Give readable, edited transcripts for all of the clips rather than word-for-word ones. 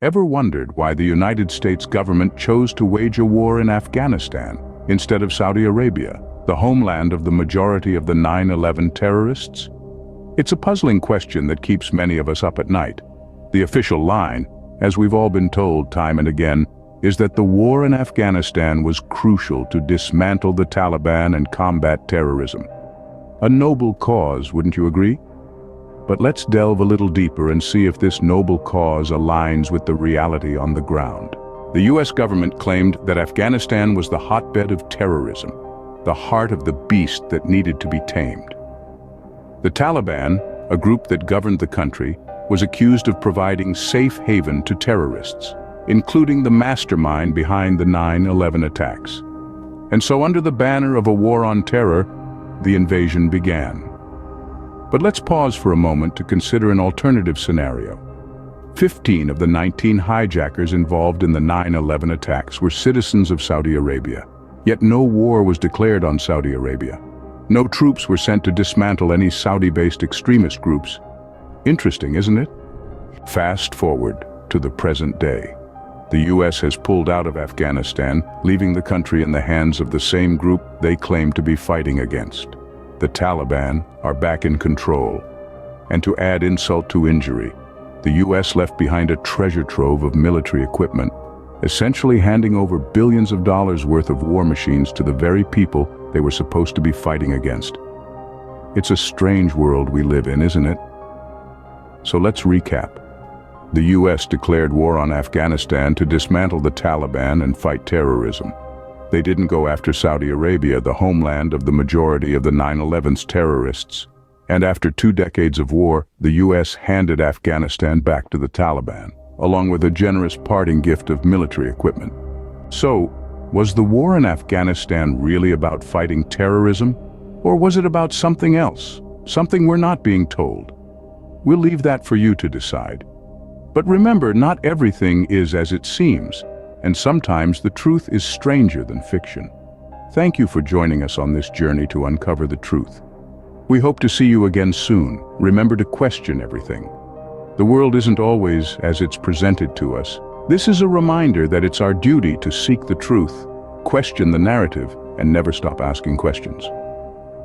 Ever wondered why the United States government chose to wage a war in Afghanistan instead of Saudi Arabia, the homeland of the majority of the 9/11 terrorists? It's a puzzling question that keeps many of us up at night. The official line, as we've all been told time and again, is that the war in Afghanistan was crucial to dismantle the Taliban and combat terrorism. A noble cause, wouldn't you agree? But let's delve a little deeper and see if this noble cause aligns with the reality on the ground. The US government claimed that Afghanistan was the hotbed of terrorism, the heart of the beast that needed to be tamed. The Taliban, a group that governed the country, was accused of providing safe haven to terrorists, including the mastermind behind the 9/11 attacks. And so under the banner of a war on terror, the invasion began. But let's pause for a moment to consider an alternative scenario. 15 of the 19 hijackers involved in the 9/11 attacks were citizens of Saudi Arabia. Yet no war was declared on Saudi Arabia. No troops were sent to dismantle any Saudi-based extremist groups. Interesting, isn't it? Fast forward to the present day. The US has pulled out of Afghanistan, leaving the country in the hands of the same group they claim to be fighting against. The Taliban are back in control. And to add insult to injury, the US left behind a treasure trove of military equipment, essentially handing over billions of dollars worth of war machines to the very people they were supposed to be fighting against. It's a strange world we live in, isn't it? So let's recap. The US declared war on Afghanistan to dismantle the Taliban and fight terrorism. They didn't go after Saudi Arabia, the homeland of the majority of the 9/11's terrorists. And after 2 decades of war, the US handed Afghanistan back to the Taliban, along with a generous parting gift of military equipment. So, was the war in Afghanistan really about fighting terrorism? Or was it about something else? Something we're not being told? We'll leave that for you to decide. But remember, not everything is as it seems, and sometimes the truth is stranger than fiction. Thank you for joining us on this journey to uncover the truth. We hope to see you again soon. Remember to question everything. The world isn't always as it's presented to us. This is a reminder that it's our duty to seek the truth, question the narrative, and never stop asking questions.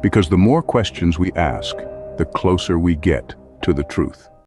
Because the more questions we ask, the closer we get to the truth.